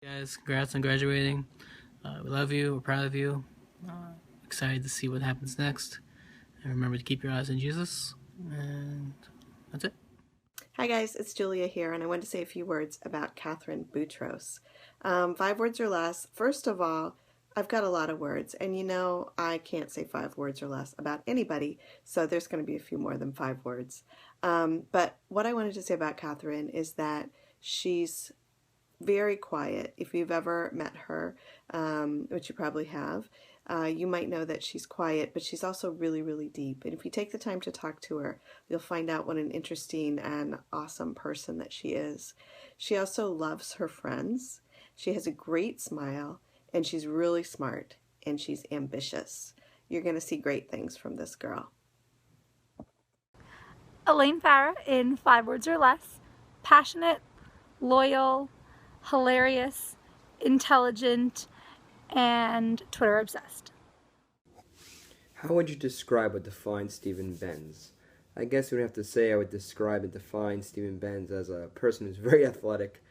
Guys, congrats on graduating. We love you. We're proud of you. Excited to see what happens next. And remember to keep your eyes on Jesus. And that's it. Hi guys, it's Julia here, and I want to say a few words about Catherine Boutros. 5 words or less. First of all, I've got a lot of words, and you know I can't say 5 words or less about anybody, so there's going to be a few more than 5 words. But what I wanted to say about Catherine is that she's very quiet. If you've ever met her, which you probably have, you might know that she's quiet, but she's also really, really deep. And if you take the time to talk to her, you'll find out what an interesting and awesome person that she is. She also loves her friends. She has a great smile, and she's really smart, and she's ambitious. You're going to see great things from this girl. Elaine Farah in 5 words or less. Passionate, loyal, hilarious, intelligent, and Twitter obsessed. How would you describe or define Stephen Benz? I guess you would have to say I would describe and define Stephen Benz as a person who's very athletic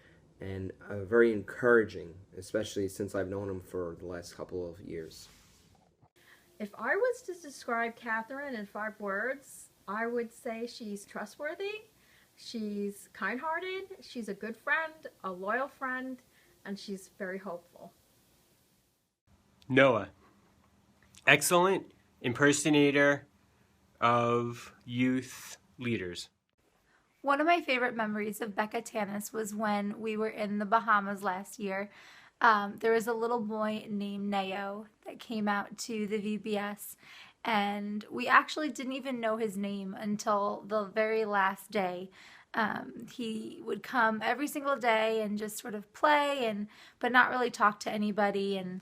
and very encouraging, especially since I've known him for the last couple of years. If I was to describe Catherine in 5 words, I would say she's trustworthy, she's kind-hearted, she's a good friend, a loyal friend, and she's very hopeful. Noah. Excellent impersonator of youth leaders. One of my favorite memories of Becca Tanis was when we were in the Bahamas last year. There was a little boy named Neo that came out to the VBS, and we actually didn't even know his name until the very last day. He would come every single day and just sort of play but not really talk to anybody, and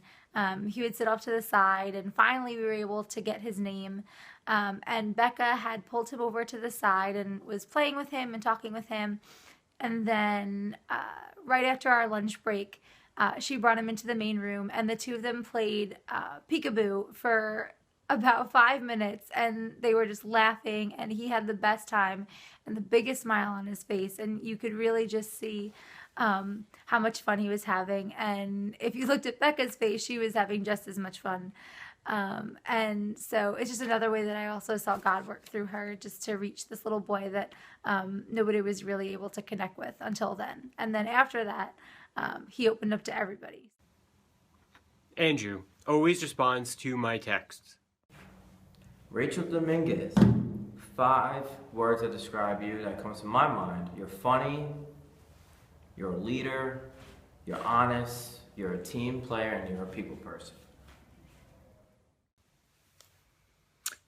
he would sit off to the side, and finally we were able to get his name, and Becca had pulled him over to the side and was playing with him and talking with him, and then right after our lunch break, she brought him into the main room, and the two of them played peekaboo for about 5 minutes, and they were just laughing, and he had the best time and the biggest smile on his face, and you could really just see how much fun he was having. And if you looked at Becca's face, she was having just as much fun. And so it's just another way that I also saw God work through her, just to reach this little boy that nobody was really able to connect with until then. And then after that, he opened up to everybody. Andrew always responds to my texts. Rachel Dominguez. 5 words that describe you that comes to my mind. You're funny, you're a leader, you're honest, you're a team player, and you're a people person.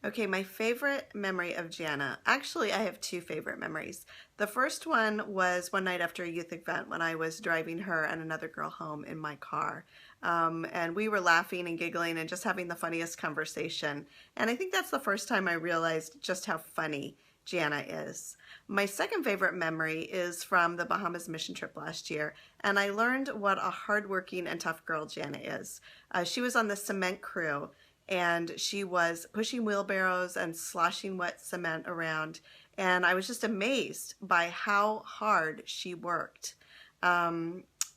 Okay, my favorite memory of Jana. Actually, I have 2 favorite memories. The first one was one night after a youth event when I was driving her and another girl home in my car. And we were laughing and giggling and just having the funniest conversation. And I think that's the first time I realized just how funny Jana is. My second favorite memory is from the Bahamas mission trip last year, and I learned what a hardworking and tough girl Jana is. She was on the cement crew, and she was pushing wheelbarrows and sloshing wet cement around, and I was just amazed by how hard she worked.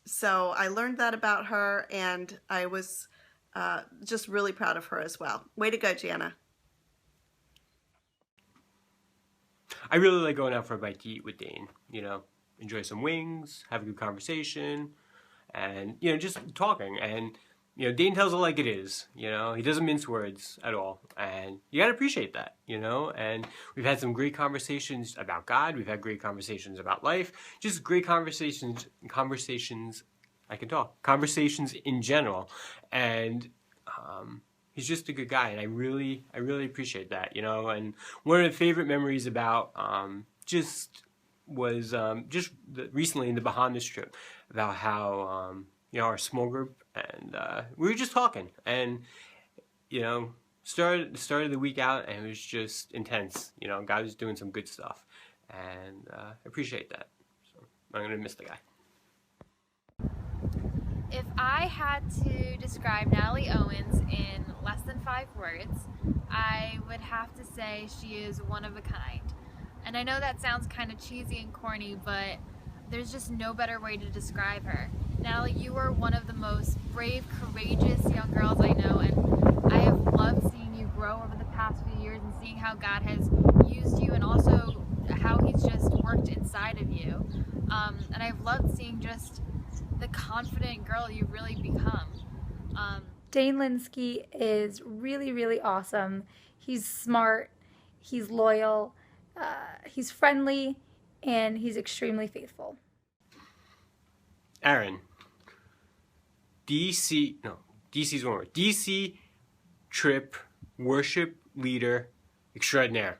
So I learned that about her, and I was just really proud of her as well. Way to go, Jana. I really like going out for a bite to eat with Dane. You know, enjoy some wings, have a good conversation, and, you know, just talking. And, you know, Dane tells it like it is. You know, he doesn't mince words at all. And you gotta appreciate that, you know. And we've had some great conversations about God. We've had great conversations about life. Just great conversations, I can talk. Conversations in general. And, he's just a good guy, and I really appreciate that, you know. And one of the favorite memories about recently in the Bahamas trip, about how you know, our small group, and we were just talking, and, you know, started the week out, and it was just intense. You know, God was doing some good stuff, and I appreciate that. So I'm gonna miss the guy. If I had to describe Natalie Owens in less than 5 words, I would have to say she is one of a kind. And I know that sounds kind of cheesy and corny, but there's just no better way to describe her. Natalie, you are one of the most brave, courageous young girls I know, and I have loved seeing you grow over the past few years and seeing how God has used you and also how He's just worked inside of you. And I've loved seeing just the confident girl you've really become. Dane Linsky is really, really awesome. He's smart, he's loyal, he's friendly, and he's extremely faithful. Aaron, DC's one word. DC trip worship leader extraordinaire.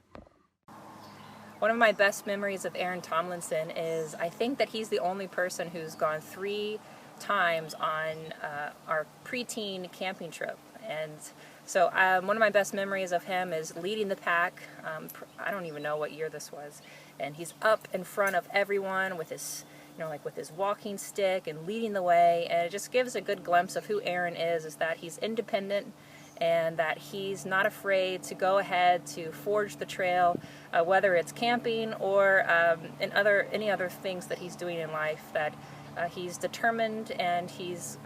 One of my best memories of Aaron Tomlinson is I think that he's the only person who's gone 3 times on our preteen camping trip. And so one of my best memories of him is leading the pack. I don't even know what year this was. And he's up in front of everyone with his, like with his walking stick and leading the way. And it just gives a good glimpse of who Aaron is that he's independent and that he's not afraid to go ahead to forge the trail, whether it's camping or any other things that he's doing in life, that he's determined and he's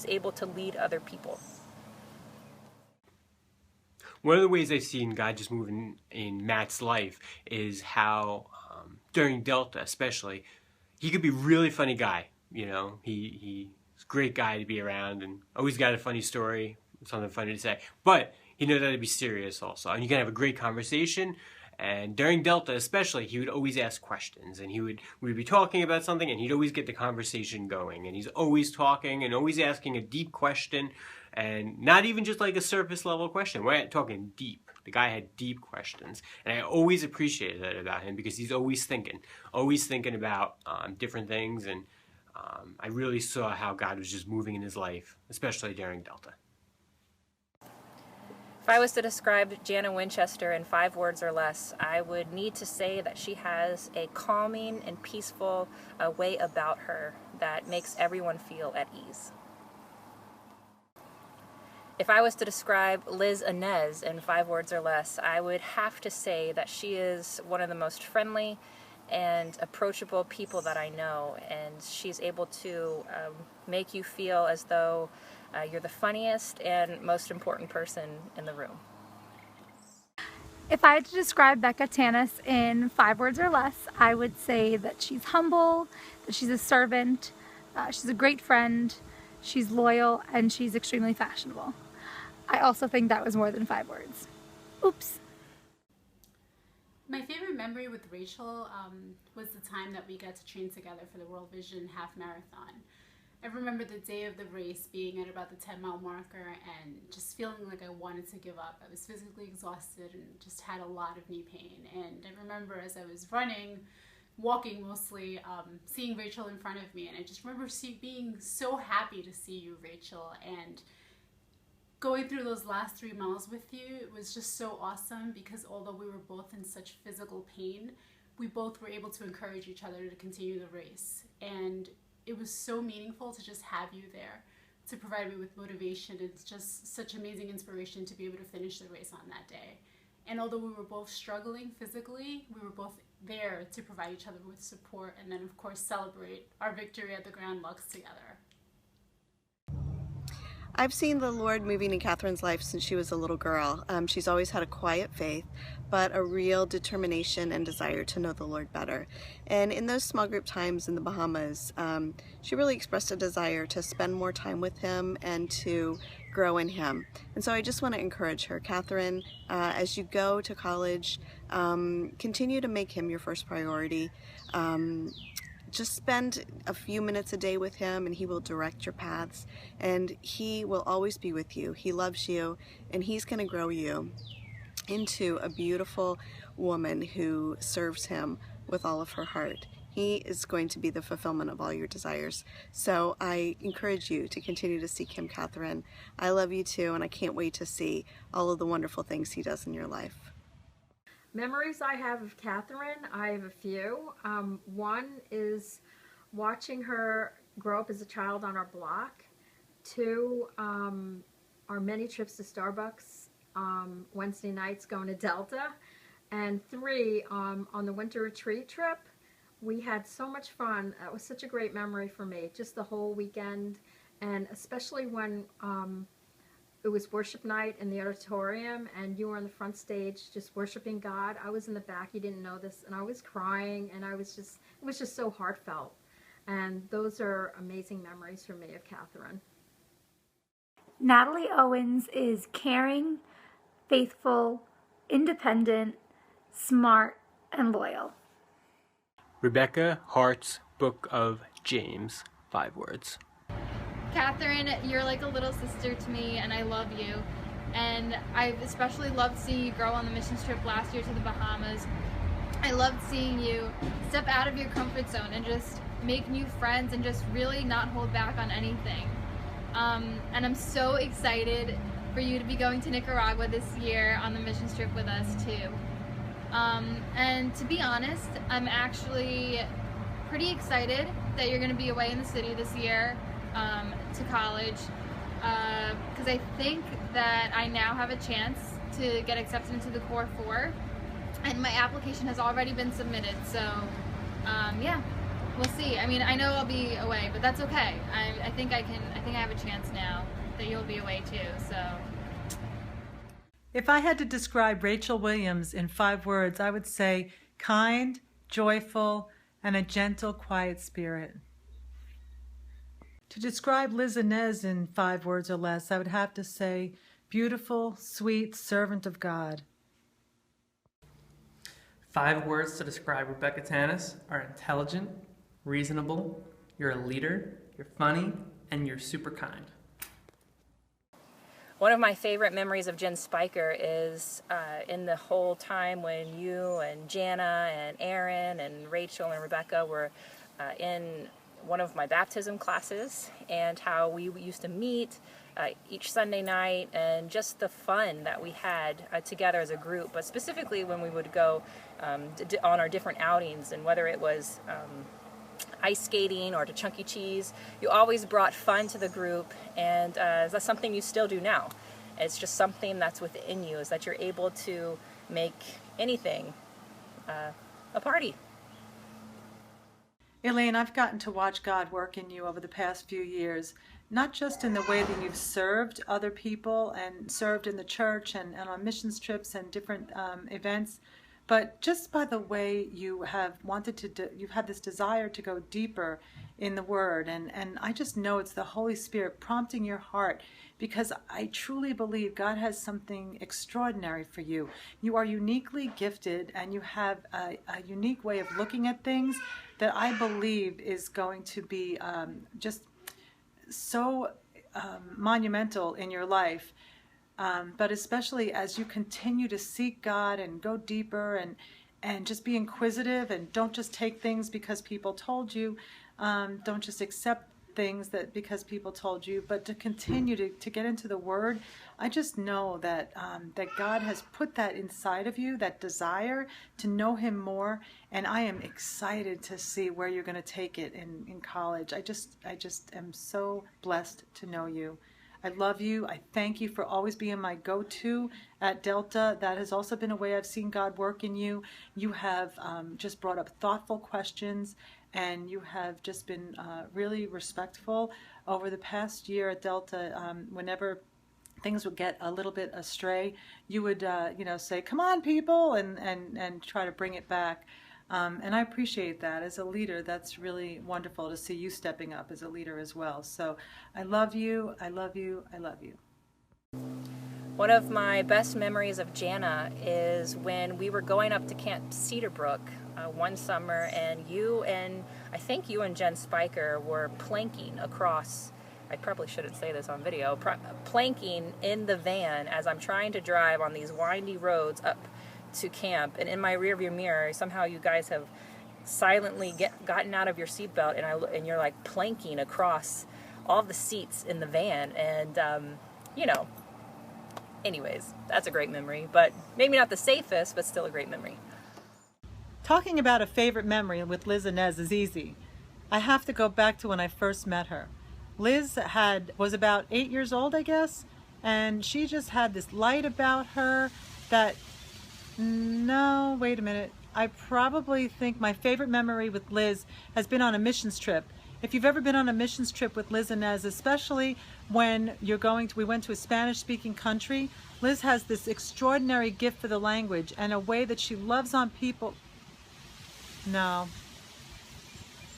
able to lead other people. One of the ways I've seen God just move in Matt's life is how, during Delta especially, he could be a really funny guy. He's a great guy to be around and always got a funny story, something funny to say. But he knows how to be serious also. And you can have a great conversation. And during Delta especially, he would always ask questions. And we'd be talking about something and he'd always get the conversation going. And he's always talking and always asking a deep question. And not even just like a surface level question. We're talking deep. The guy had deep questions. And I always appreciated that about him because he's always thinking about different things. And I really saw how God was just moving in his life, especially during Delta. If I was to describe Jana Winchester in 5 words or less, I would need to say that she has a calming and peaceful way about her that makes everyone feel at ease. If I was to describe Liz Inez in 5 words or less, I would have to say that she is one of the most friendly and approachable people that I know, and she's able to make you feel as though you're the funniest and most important person in the room. If I had to describe Becca Tanis in 5 words or less, I would say that she's humble, that she's a servant, she's a great friend, she's loyal, and she's extremely fashionable. I also think that was more than 5 words. Oops. My favorite memory with Rachel was the time that we got to train together for the World Vision Half Marathon. I remember the day of the race being at about the 10-mile marker and just feeling like I wanted to give up. I was physically exhausted and just had a lot of knee pain. And I remember as I was running, walking mostly, seeing Rachel in front of me. And I just remember being so happy to see you, Rachel. And going through those last 3 miles with you, it was just so awesome because although we were both in such physical pain, we both were able to encourage each other to continue the race. And it was so meaningful to just have you there to provide me with motivation. It's just such amazing inspiration to be able to finish the race on that day. And although we were both struggling physically, we were both there to provide each other with support and then of course celebrate our victory at the Grand Lux together. I've seen the Lord moving in Catherine's life since she was a little girl. She's always had a quiet faith, but a real determination and desire to know the Lord better. And in those small group times in the Bahamas, she really expressed a desire to spend more time with Him and to grow in Him. And so I just want to encourage her. Catherine, as you go to college, continue to make Him your first priority. Just spend a few minutes a day with Him and He will direct your paths, and He will always be with you. He loves you, and He's going to grow you into a beautiful woman who serves Him with all of her heart. He is going to be the fulfillment of all your desires. So I encourage you to continue to seek Him, Catherine. I love you too, and I can't wait to see all of the wonderful things He does in your life. Memories I have of Catherine, I have a few. One is watching her grow up as a child on our block. 2, our many trips to Starbucks, Wednesday nights going to Delta. And 3, on the winter retreat trip, We had so much fun. It was such a great memory for me, just the whole weekend, and especially when it was worship night in the auditorium and you were on the front stage just worshiping God. I was in the back, you didn't know this, and I was crying, and it was just so heartfelt. And those are amazing memories for me of Catherine. Natalie Owens is caring, faithful, independent, smart, and loyal. Rebecca Hart's Book of James, 5 words. Catherine, you're like a little sister to me, and I love you. And I especially loved seeing you grow on the missions trip last year to the Bahamas. I loved seeing you step out of your comfort zone and just make new friends and just really not hold back on anything. And I'm so excited for you to be going to Nicaragua this year on the missions trip with us too. And to be honest, I'm actually pretty excited that you're going to be away in the city this year to college, because I think that I now have a chance to get accepted into the Core 4, and my application has already been submitted, so yeah, we'll see. I mean, I know I'll be away, but that's okay. I think I have a chance now that you'll be away too, so. If I had to describe Rachel Williams in 5 words, I would say kind, joyful, and a gentle, quiet spirit. To describe Liz Inez in 5 words or less, I would have to say beautiful, sweet, servant of God. 5 words to describe Rebecca Tanis are intelligent, reasonable, you're a leader, you're funny, and you're super kind. One of my favorite memories of Jen Spiker is in the whole time when you and Jana and Aaron and Rachel and Rebecca were in one of my baptism classes, and how we used to meet each Sunday night, and just the fun that we had together as a group, but specifically when we would go on our different outings, and whether it was ice skating or to Chunky Cheese, you always brought fun to the group, and that's something you still do now. It's just something that's within you, is that you're able to make anything a party. Elaine, I've gotten to watch God work in you over the past few years, not just in the way that you've served other people and served in the church and on missions trips and different events, but just by the way you have you've had this desire to go deeper in the Word. And I just know it's the Holy Spirit prompting your heart, because I truly believe God has something extraordinary for you. You are uniquely gifted, and you have a unique way of looking at things that I believe is going to be just so monumental in your life. But especially as you continue to seek God and go deeper and just be inquisitive, and don't just take things because people told you. Don't just accept things that because people told you, but to continue to get into the Word. I just know that that God has put that inside of you, that desire to know Him more, and I am excited to see where you're going to take it in college. I just am so blessed to know you. I love you. I thank you for always being my go-to at Delta. That has also been a way I've seen God work in you. You have just brought up thoughtful questions, and you have just been really respectful over the past year at Delta. Whenever things would get a little bit astray, you would say, "Come on, people," and try to bring it back. And I appreciate that. As a leader, that's really wonderful to see you stepping up as a leader as well. So I love you, I love you, I love you. One of my best memories of Jana is when we were going up to Camp Cedarbrook one summer, and I think you and Jen Spiker were planking across, I probably shouldn't say this on video, planking in the van as I'm trying to drive on these windy roads up to camp, and in my rearview mirror somehow you guys have silently gotten out of your seatbelt, and you're like planking across all the seats in the van, and anyways, that's a great memory, but maybe not the safest, but still a great memory. Talking about a favorite memory with Liz Inez is easy. I have to go back to when I first met her. Liz was about 8 years old, I guess, and she just had this light about her that, no, wait a minute, I probably think my favorite memory with Liz has been on a missions trip. If you've ever been on a missions trip with Liz and Nez, especially when we went to a Spanish-speaking country, Liz has this extraordinary gift for the language and a way that she loves on people. No.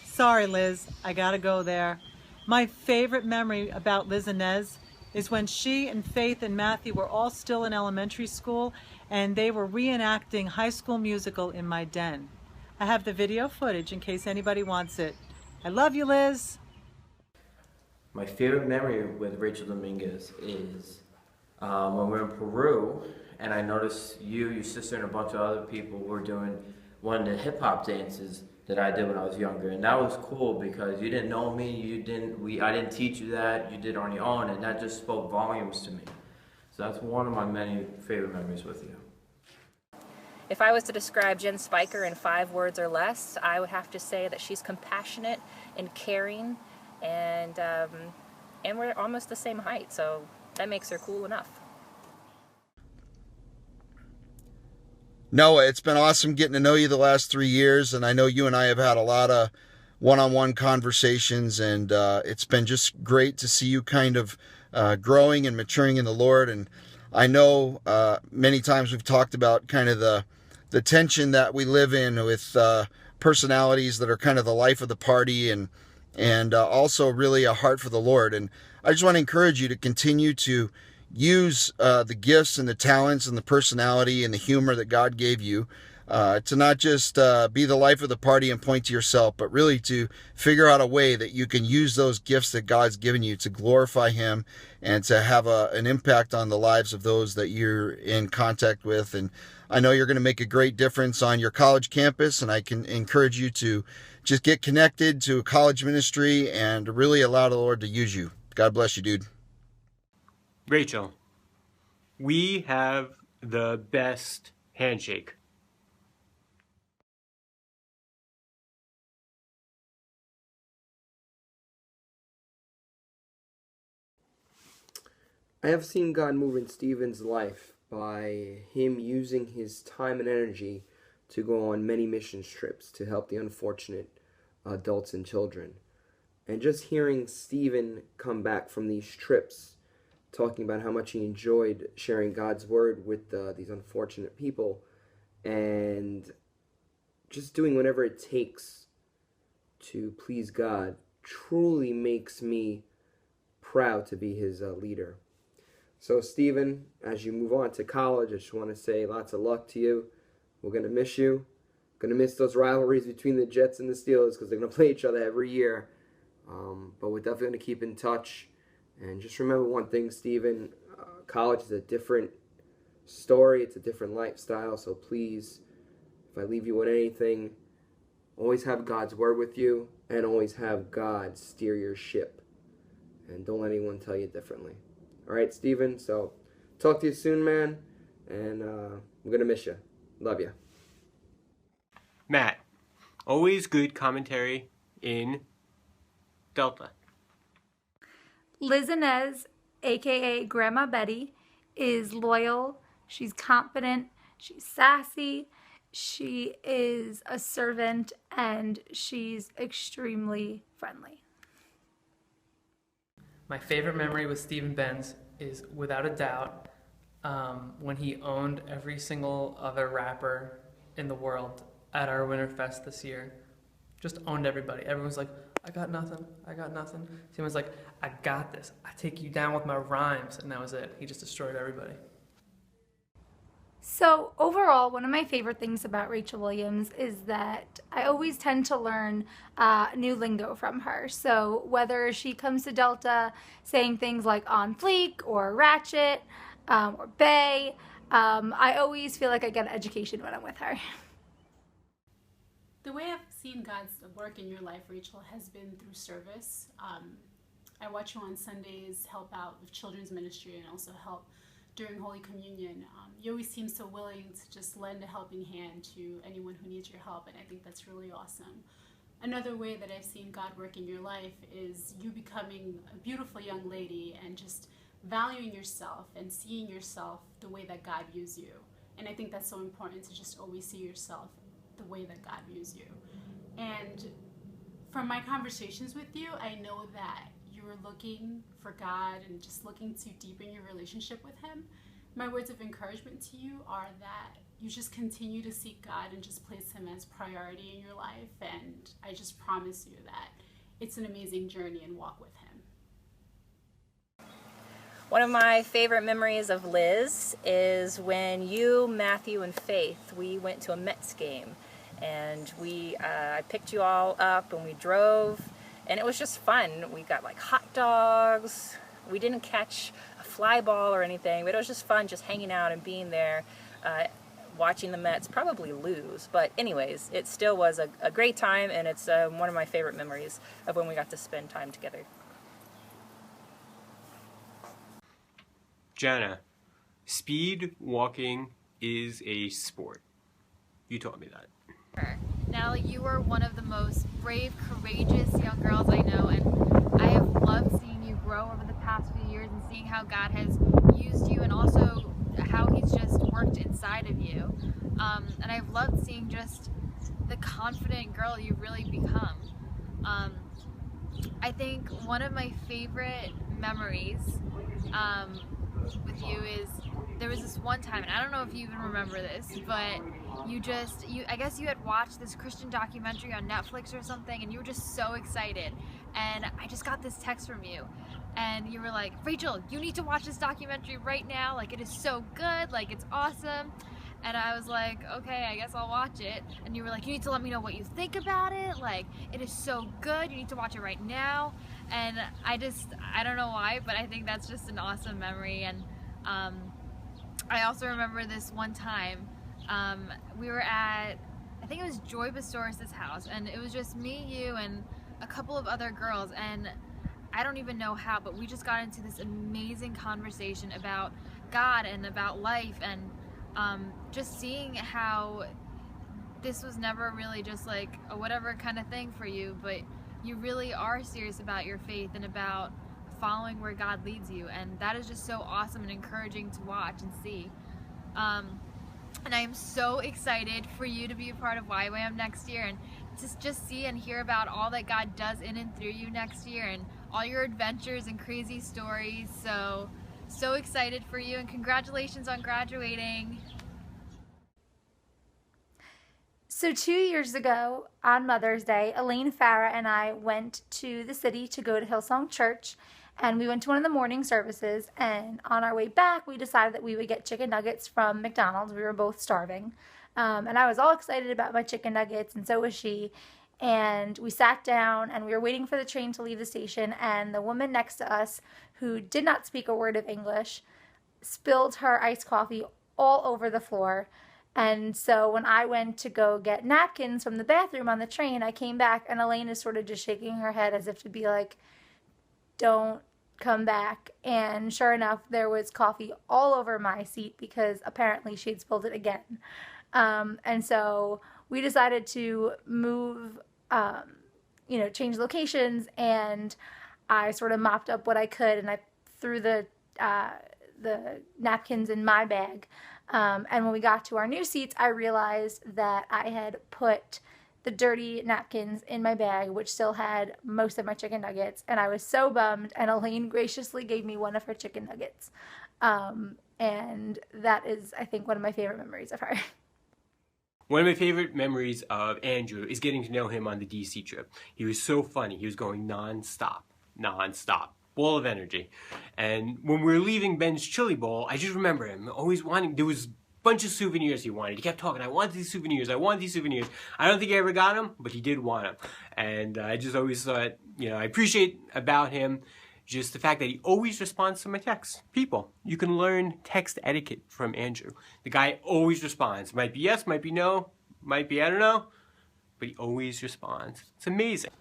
Sorry, Liz, I gotta go there. My favorite memory about Liz and Nez is when she and Faith and Matthew were all still in elementary school and they were reenacting High School Musical in my den. I have the video footage in case anybody wants it. I love you, Liz. My favorite memory with Rachel Dominguez is when we were in Peru, and I noticed you, your sister, and a bunch of other people were doing one of the hip-hop dances that I did when I was younger, and that was cool because you didn't know me, I didn't teach you that, you did it on your own, and that just spoke volumes to me. So that's one of my many favorite memories with you. If I was to describe Jen Spiker in 5 words or less, I would have to say that she's compassionate and caring, and we're almost the same height, so that makes her cool enough. Noah, it's been awesome getting to know you the last 3 years, and I know you and I have had a lot of one-on-one conversations, and it's been just great to see you kind of growing and maturing in the Lord. And I know many times we've talked about kind of the tension that we live in with personalities that are kind of the life of the party, and also really a heart for the Lord. And I just want to encourage you to continue to use the gifts and the talents and the personality and the humor that God gave you to not just be the life of the party and point to yourself, but really to figure out a way that you can use those gifts that God's given you to glorify Him and to have an impact on the lives of those that you're in contact with. And I know you're going to make a great difference on your college campus, and I can encourage you to just get connected to a college ministry and really allow the Lord to use you. God bless you, dude. Rachel, we have the best handshake. I have seen God move in Stephen's life by him using his time and energy to go on many missions trips to help the unfortunate adults and children. And just hearing Stephen come back from these trips talking about how much he enjoyed sharing God's word with these unfortunate people and just doing whatever it takes to please God truly makes me proud to be his leader. So Stephen, as you move on to college, I just want to say lots of luck to you. We're going to miss you. Going to miss those rivalries between the Jets and the Steelers because they're going to play each other every year. But we're definitely going to keep in touch. And just remember one thing, Stephen, college is a different story. It's a different lifestyle. So please, if I leave you with anything, always have God's word with you and always have God steer your ship. And don't let anyone tell you differently. All right, Stephen, so talk to you soon, man. And we're going to miss you. Love you. Matt, always good commentary in Delta. Liz Inez, aka Grandma Betty, is loyal, she's confident, she's sassy, she is a servant, and she's extremely friendly. My favorite memory with Stephen Benz is, without a doubt, when he owned every single other rapper in the world at our Winterfest this year. Just owned everybody. Everyone's like, I got nothing, I got nothing. Stephen's like, I got this. I take you down with my rhymes. And that was it. He just destroyed everybody. So overall, one of my favorite things about Rachel Williams is that I always tend to learn new lingo from her. So whether she comes to Delta saying things like on fleek or ratchet or bay, I always feel like I get an education when I'm with her. The way I've seen God's work in your life, Rachel, has been through service. I watch you on Sundays help out with children's ministry and also help during Holy Communion. You always seem so willing to just lend a helping hand to anyone who needs your help, and I think that's really awesome. Another way that I've seen God work in your life is you becoming a beautiful young lady and just valuing yourself and seeing yourself the way that God views you. And I think that's so important, to just always see yourself the way that God views you. And from my conversations with you, I know that you're looking for God and just looking to deepen your relationship with Him. My words of encouragement to you are that you just continue to seek God and just place Him as priority in your life. And I just promise you that it's an amazing journey and walk with Him. One of my favorite memories of Liz is when you, Matthew, and Faith, we went to a Mets game. And I picked you all up and we drove, and it was just fun. We got like hot dogs. We didn't catch a fly ball or anything, but it was just fun just hanging out and being there, watching the Mets probably lose. But anyways, it still was a great time, and it's one of my favorite memories of when we got to spend time together. Jana, speed walking is a sport. You taught me that. Natalie, you were one of the most brave, courageous young girls I know, and I have loved seeing you grow over the past few years and seeing how God has used you and also how He's just worked inside of you. And I've loved seeing just the confident girl you've really become. I think one of my favorite memories with you is there was this one time, and I don't know if you even remember this, but I guess you had watched this Christian documentary on Netflix or something, and you were just so excited. And I just got this text from you, and you were like, Rachel, you need to watch this documentary right now. Like, it is so good. Like, it's awesome. And I was like, okay, I guess I'll watch it. And you were like, you need to let me know what you think about it. Like, it is so good. You need to watch it right now. And I don't know why, but I think that's just an awesome memory. And I also remember this one time, we were at, I think it was Joy Bastoris' house, and it was just me, you, and a couple of other girls, and I don't even know how, but we just got into this amazing conversation about God and about life, and just seeing how this was never really just like a whatever kind of thing for you, but you really are serious about your faith and about following where God leads you, and that is just so awesome and encouraging to watch and see. And I am so excited for you to be a part of YWAM next year, and to just see and hear about all that God does in and through you next year, and all your adventures and crazy stories. So excited for you, and congratulations on graduating. So 2 years ago, on Mother's Day, Elaine Farah and I went to the city to go to Hillsong Church, and we went to one of the morning services, and on our way back, we decided that we would get chicken nuggets from McDonald's. We were both starving, and I was all excited about my chicken nuggets, and so was she, and we sat down, and we were waiting for the train to leave the station, and the woman next to us, who did not speak a word of English, spilled her iced coffee all over the floor. And so when I went to go get napkins from the bathroom on the train, I came back, and Elaine is sort of just shaking her head as if to be like, don't come back. And sure enough, there was coffee all over my seat because apparently she had spilled it again. And so we decided to move, change locations, and I sort of mopped up what I could, and I threw the napkins in my bag. And when we got to our new seats, I realized that I had put the dirty napkins in my bag, which still had most of my chicken nuggets, and I was so bummed, and Elaine graciously gave me one of her chicken nuggets. And that is, I think, one of my favorite memories of her. One of my favorite memories of Andrew is getting to know him on the DC trip. He was so funny. He was going non-stop. Ball of energy. And when we were leaving Ben's Chili Bowl, I just remember him always wanting, there was a bunch of souvenirs he wanted. He kept talking, I want these souvenirs, I want these souvenirs. I don't think I ever got them, but he did want them. And I just always thought, I appreciate about him just the fact that he always responds to my texts. People, you can learn text etiquette from Andrew. The guy always responds. Might be yes, might be no, might be I don't know, but he always responds. It's amazing.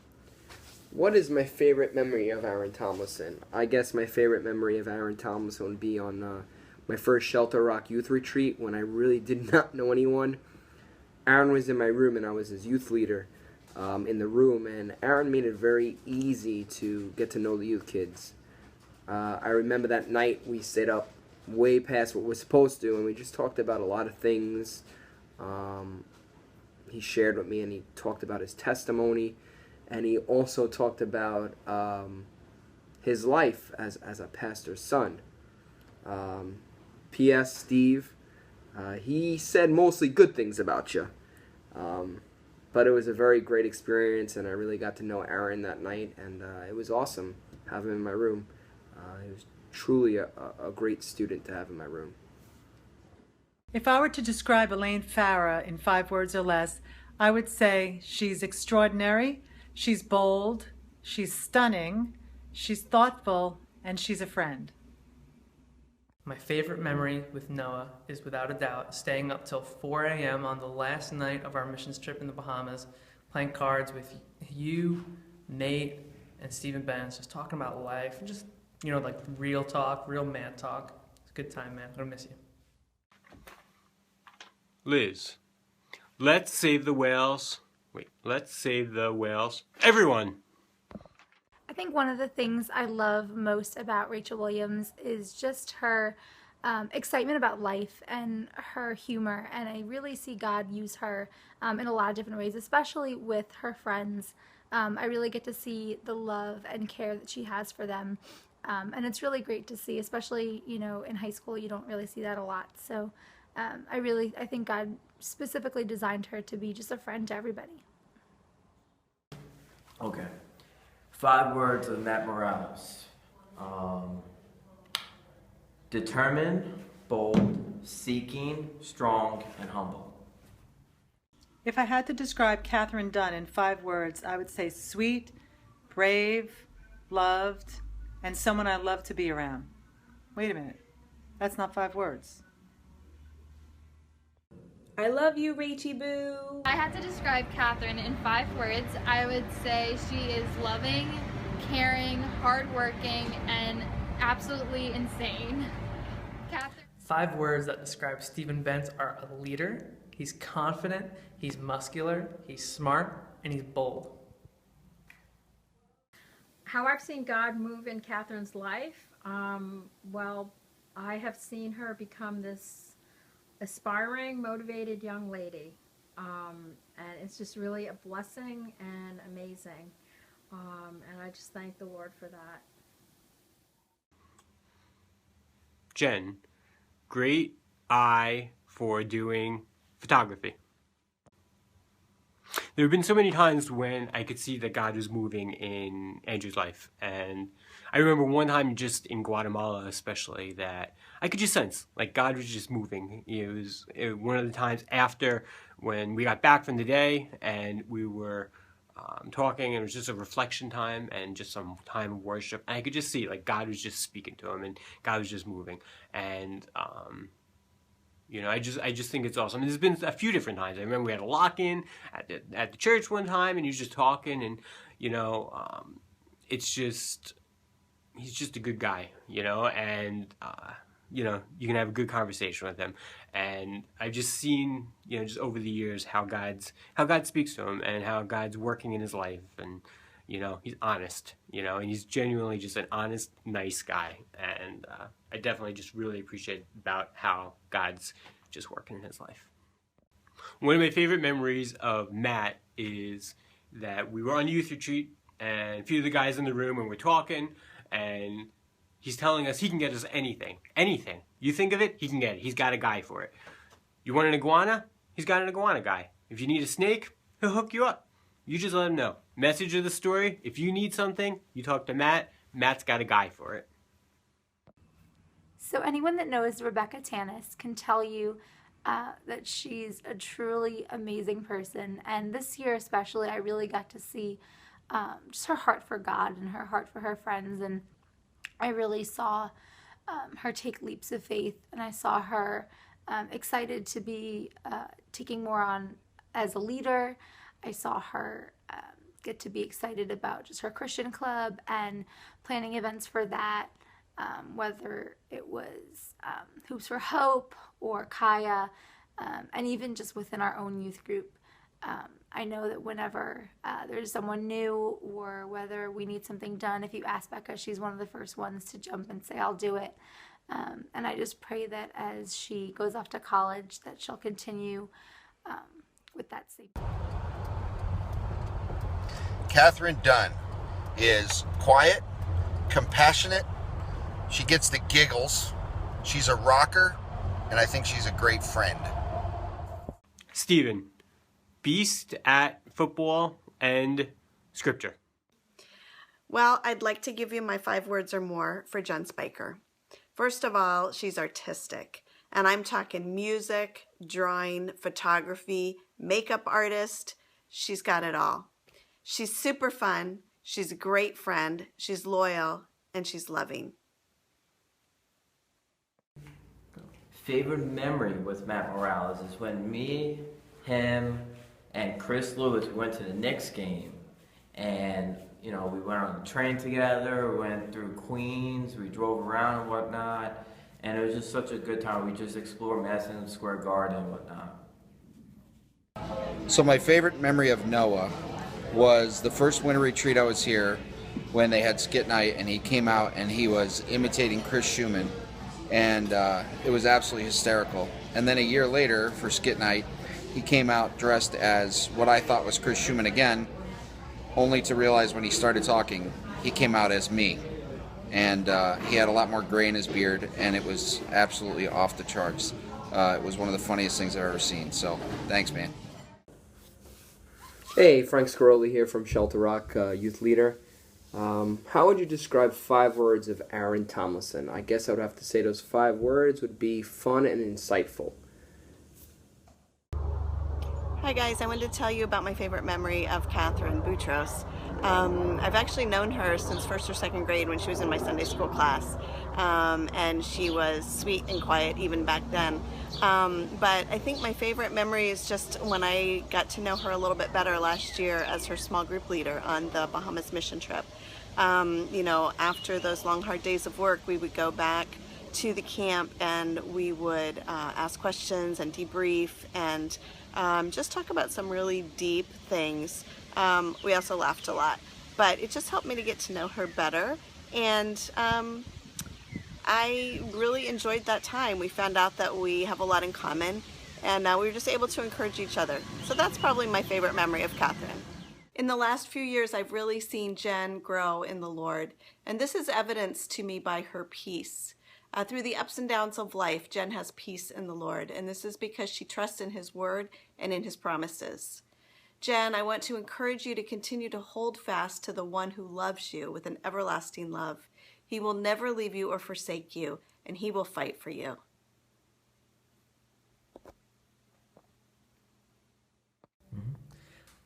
What is my favorite memory of Aaron Tomlinson? I guess my favorite memory of Aaron Tomlinson would be on my first Shelter Rock youth retreat when I really did not know anyone. Aaron was in my room, and I was his youth leader in the room, and Aaron made it very easy to get to know the youth kids. I remember that night we stayed up way past what we're supposed to, and we just talked about a lot of things. he shared with me, and he talked about his testimony, and he also talked about his life as a pastor's son. P.S. Steve, he said mostly good things about you. But it was a very great experience, and I really got to know Aaron that night, and it was awesome having him in my room. He was truly a great student to have in my room. If I were to describe Elaine Farah in 5 words or less, I would say she's extraordinary, she's bold, she's stunning, she's thoughtful, and she's a friend. My favorite memory with Noah is without a doubt staying up till 4 a.m. on the last night of our missions trip in the Bahamas, playing cards with you, Nate, and Stephen Benz, just talking about life, just, you know, like real talk, real man talk. It's a good time, man. I'm gonna miss you. Liz, let's save the whales. Wait, let's save the whales. Everyone! I think one of the things I love most about Rachel Williams is just her excitement about life and her humor, and I really see God use her in a lot of different ways, especially with her friends. I really get to see the love and care that she has for them, and it's really great to see, especially, you know, in high school you don't really see that a lot. So I think God specifically designed her to be just a friend to everybody. Okay. 5 words of Matt Morales. Determined, bold, seeking, strong, and humble. If I had to describe Catherine Dunn in 5 words, I would say sweet, brave, loved, and someone I love to be around. Wait a minute. That's not 5 words. I love you, Rachy Boo. I had to describe Catherine in 5 words. I would say she is loving, caring, hardworking, and absolutely insane. Catherine. 5 words that describe Stephen Benz are a leader, he's confident, he's muscular, he's smart, and he's bold. How I've seen God move in Catherine's life, well, I have seen her become this aspiring, motivated young lady, and it's just really a blessing and amazing, and I just thank the Lord for that. Jen, great eye for doing photography. There have been so many times when I could see that God was moving in Andrew's life, and I remember one time just in Guatemala especially that I could just sense like God was just moving. It was one of the times after when we got back from the day and we were talking, and it was just a reflection time and just some time of worship, and I could just see like God was just speaking to him and God was just moving, and you know, I just think it's awesome. And there's been a few different times. I remember we had a lock-in at the church one time, and he was just talking, and you know, it's just he's just a good guy, you know, and you know, you can have a good conversation with him. And I've just seen, you know, just over the years how God speaks to him and how God's working in his life, and you know, he's honest, you know, and he's genuinely just an honest, nice guy. And I definitely just really appreciate about how God's just working in his life. One of my favorite memories of Matt is that we were on youth retreat, and a few of the guys in the room, and we're talking, and he's telling us he can get us anything. Anything. You think of it, he can get it. He's got a guy for it. You want an iguana? He's got an iguana guy. If you need a snake, he'll hook you up. You just let him know. Message of the story, if you need something, you talk to Matt. Matt's got a guy for it. So anyone that knows Rebecca Tanis can tell you that she's a truly amazing person. And this year especially, I really got to see just her heart for God and her heart for her friends. And I really saw her take leaps of faith. And I saw her excited to be taking more on as a leader. I saw her get to be excited about just her Christian club and planning events for that, whether it was Hoops for Hope or Kaya, and even just within our own youth group. I know that whenever there's someone new or whether we need something done, if you ask Becca, she's one of the first ones to jump and say, I'll do it. And I just pray that as she goes off to college that she'll continue with that same. Catherine Dunn is quiet, compassionate. She gets the giggles. She's a rocker, and I think she's a great friend. Steven, beast at football and scripture. Well, I'd like to give you my 5 words or more for Jen Spiker. First of all, she's artistic. And I'm talking music, drawing, photography, makeup artist. She's got it all. She's super fun. She's a great friend. She's loyal. And she's loving. Favorite memory with Matt Morales is when me, him, and Chris Lewis went to the Knicks game. And, you know, we went on the train together, we went through Queens, we drove around and whatnot. And it was just such a good time. We just explored Madison Square Garden and whatnot. So my favorite memory of Noah was the first winter retreat I was here when they had skit night, and he came out and he was imitating Chris Schumann, and it was absolutely hysterical. And then a year later for skit night, he came out dressed as what I thought was Chris Schumann again, only to realize when he started talking, he came out as me. And he had a lot more gray in his beard, and it was absolutely off the charts. It was one of the funniest things I've ever seen. So, thanks, man. Hey, Frank Scaroli here from Shelter Rock, youth leader. How would you describe 5 words of Aaron Tomlinson? I guess I would have to say those 5 words would be fun and insightful. Hi guys, I wanted to tell you about my favorite memory of Catherine Boutros. I've actually known her since 1st or 2nd grade when she was in my Sunday school class, and she was sweet and quiet even back then. But I think my favorite memory is just when I got to know her a little bit better last year as her small group leader on the Bahamas mission trip. You know, after those long hard days of work, we would go back to the camp and we would ask questions and debrief and just talk about some really deep things. We also laughed a lot, but it just helped me to get to know her better, and I really enjoyed that time. We found out that we have a lot in common, and we were just able to encourage each other. So that's probably my favorite memory of Catherine. In the last few years, I've really seen Jen grow in the Lord, and this is evidenced to me by her peace. Through the ups and downs of life, Jen has peace in the Lord, and this is because she trusts in His Word and in His promises. Jen, I want to encourage you to continue to hold fast to the one who loves you with an everlasting love. He will never leave you or forsake you, and He will fight for you.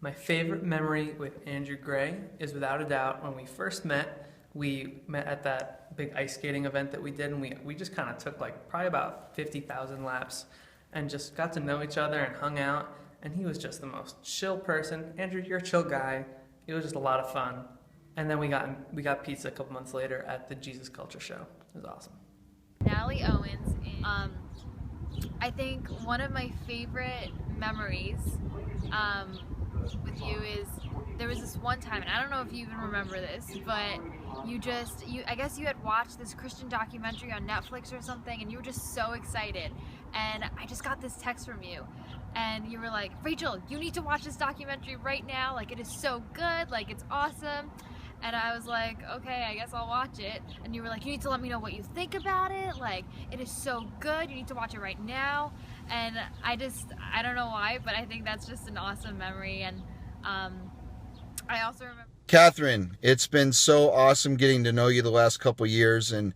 My favorite memory with Andrew Gray is without a doubt when we first met. We met at that big ice skating event that we did, and we just kind of took like probably about 50,000 laps and just got to know each other and hung out. And he was just the most chill person. Andrew, you're a chill guy. It was just a lot of fun. And then we got pizza a couple months later at the Jesus Culture Show. It was awesome. Natalie Owens. I think one of my favorite memories with you is there was this one time, and I don't know if you even remember this, but I guess you had watched this Christian documentary on Netflix or something, and you were just so excited. And I just got this text from you, and you were like, Rachel, you need to watch this documentary right now. Like, it is so good. Like, it's awesome. And I was like, okay, I guess I'll watch it. And you were like, you need to let me know what you think about it. Like, it is so good. You need to watch it right now. And I don't know why, but I think that's just an awesome memory. And I also remember... Catherine, it's been so awesome getting to know you the last couple years, and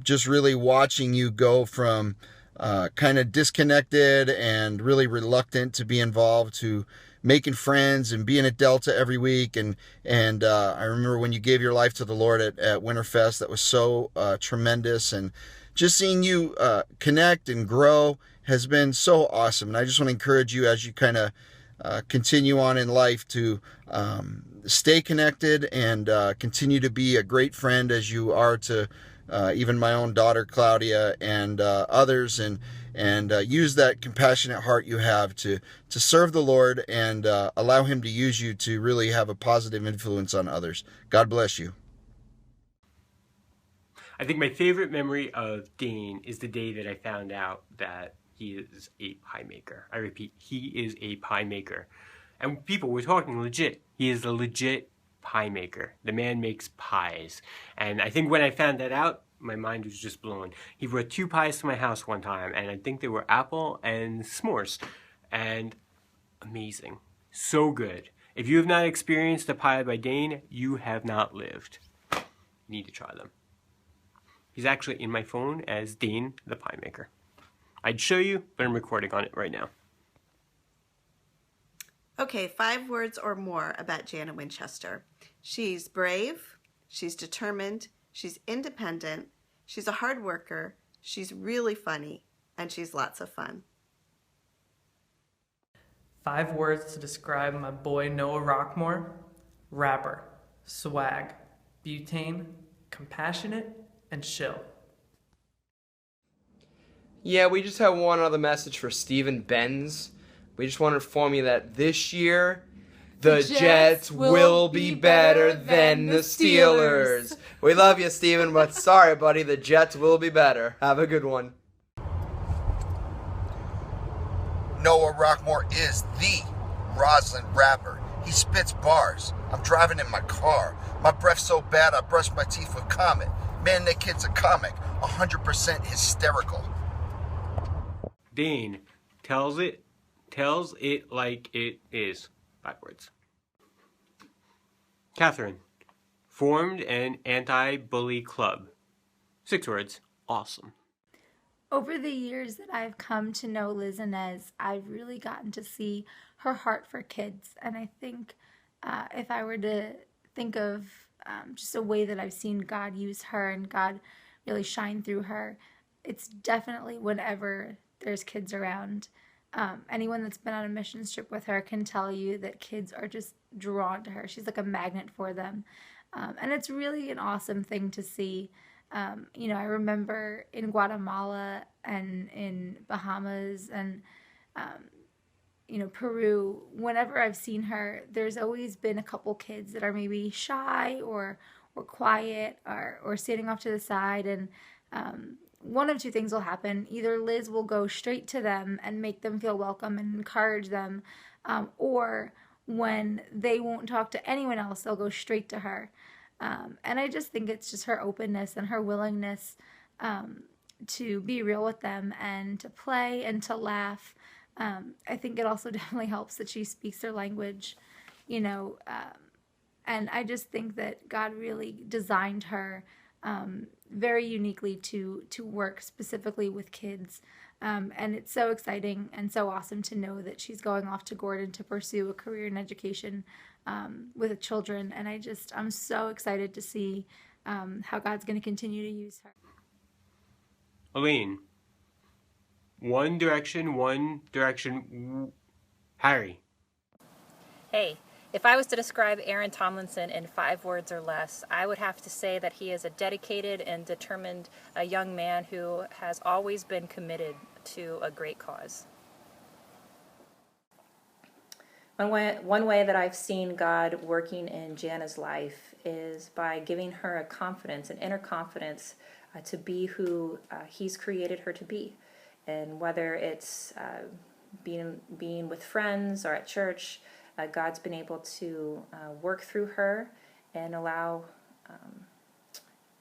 just really watching you go from kind of disconnected and really reluctant to be involved to making friends and being at Delta every week. And I remember when you gave your life to the Lord at Winterfest, that was so tremendous. And just seeing you connect and grow has been so awesome. And I just want to encourage you as you kind of continue on in life to stay connected and continue to be a great friend as you are to even my own daughter Claudia and others, and use that compassionate heart you have to serve the Lord and allow Him to use you to really have a positive influence on others. God bless you. I think my favorite memory of Dane is the day that I found out that he is a pie maker. I repeat, he is a pie maker. And people were talking legit. He is a legit pie maker. The man makes pies. And I think when I found that out, my mind was just blown. He brought 2 pies to my house one time, and I think they were apple and s'mores. And amazing. So good. If you have not experienced a pie by Dane, you have not lived. You need to try them. He's actually in my phone as Dane the Pie Maker. I'd show you, but I'm recording on it right now. Okay, 5 words or more about Jana Winchester. She's brave, she's determined, she's independent, she's a hard worker, she's really funny, and she's lots of fun. 5 words to describe my boy Noah Rockmore: rapper, swag, butane, compassionate, and chill. Yeah, we just have one other message for Steven Benz. We just want to inform you that this year, the Jets will be better than the Steelers. We love you, Steven, but sorry, buddy, the Jets will be better. Have a good one. Noah Rockmore is the Roslyn rapper. He spits bars. I'm driving in my car. My breath's so bad I brush my teeth with Comet. Man, that kid's a comic. 100% hysterical. Dane tells it like it is. Backwards. Catherine formed an anti-bully club. 6 words. Awesome. Over the years that I've come to know Liz Inez, I've really gotten to see her heart for kids. And I think if I were to think of just a way that I've seen God use her and God really shine through her, it's definitely whenever there's kids around. Anyone that's been on a missions trip with her can tell you that kids are just drawn to her. She's like a magnet for them. And it's really an awesome thing to see. You know, I remember in Guatemala and in Bahamas and, you know, Peru, whenever I've seen her, there's always been a couple kids that are maybe shy or quiet or standing off to the side. And one of 2 things will happen. Either Liz will go straight to them and make them feel welcome and encourage them, or when they won't talk to anyone else, they'll go straight to her. And I just think it's just her openness and her willingness to be real with them and to play and to laugh. I think it also definitely helps that she speaks their language, you know, and I just think that God really designed her very uniquely to work specifically with kids. And it's so exciting and so awesome to know that she's going off to Gordon to pursue a career in education with the children. And I'm so excited to see how God's going to continue to use her. Elaine. One Direction, Harry. Hey, if I was to describe Aaron Tomlinson in 5 words or less, I would have to say that he is a dedicated and determined young man who has always been committed to a great cause. One way that I've seen God working in Jana's life is by giving her a confidence, an inner confidence to be who He's created her to be. And whether it's being with friends or at church, God's been able to work through her and allow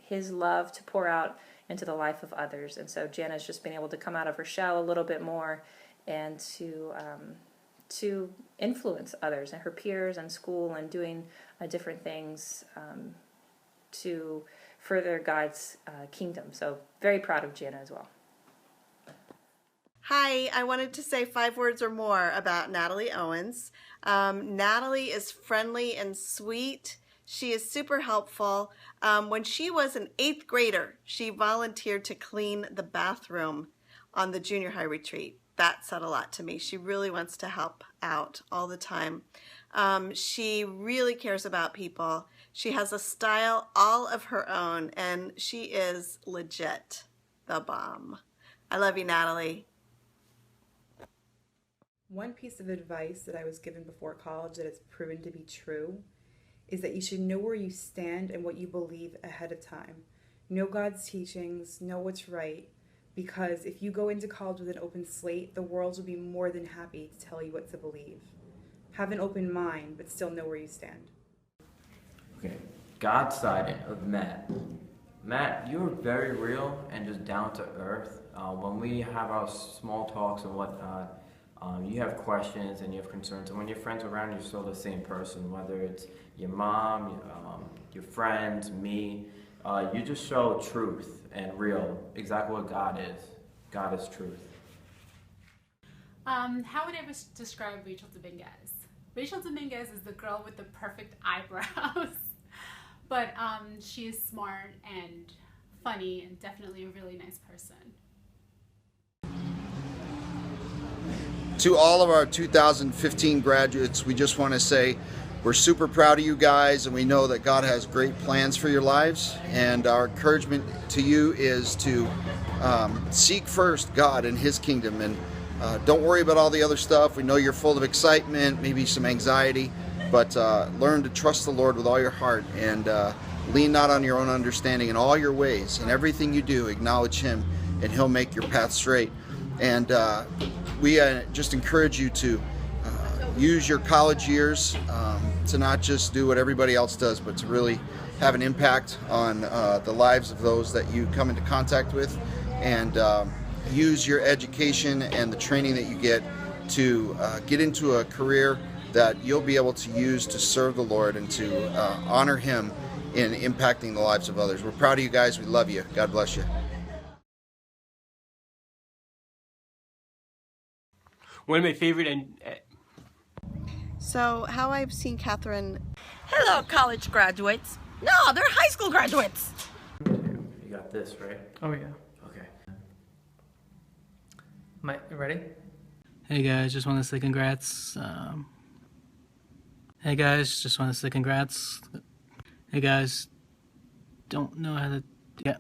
His love to pour out into the life of others. And so Jana's just been able to come out of her shell a little bit more and to influence others and her peers and school and doing different things to further God's kingdom. So very proud of Jana as well. Hi, I wanted to say 5 words or more about Natalie Owens. Natalie is friendly and sweet. She is super helpful. When she was an 8th grader, she volunteered to clean the bathroom on the junior high retreat. That said a lot to me. She really wants to help out all the time. She really cares about people. She has a style all of her own, and she is legit the bomb. I love you, Natalie. One piece of advice that I was given before college that has proven to be true is that you should know where you stand and what you believe ahead of time. Know God's teachings, know what's right, Because if you go into college with an open slate, the world will be more than happy to tell you what to believe. Have an open mind, but still know where you stand. Okay, God's side of Matt. Matt, you're very real and just down to earth. When we have our small talks and whatnot, you have questions and you have concerns, and when your friends are around, you're still the same person, whether it's your mom, your friends, me. You just show truth and real, exactly what God is. God is truth. How would I describe Rachel Dominguez? Rachel Dominguez is the girl with the perfect eyebrows, but she is smart and funny and definitely a really nice person. To all of our 2015 graduates, we just want to say we're super proud of you guys, and we know that God has great plans for your lives. And our encouragement to you is to seek first God and His kingdom, and don't worry about all the other stuff. We know you're full of excitement, maybe some anxiety, but learn to trust the Lord with all your heart, and lean not on your own understanding in all your ways. And everything you do, acknowledge Him, and He'll make your path straight. And we just encourage you to use your college years to not just do what everybody else does, but to really have an impact on the lives of those that you come into contact with, and use your education and the training that you get to get into a career that you'll be able to use to serve the Lord and to honor Him in impacting the lives of others. We're proud of you guys. We love you. God bless you. One of my favorite So, how I've seen Catherine. Hello, college graduates. No, they're high school graduates. You got this, right? Oh, yeah. Okay. You ready? Hey guys, just want to say congrats. Hey guys, just want to say congrats. Hey guys, don't know how to. Yeah.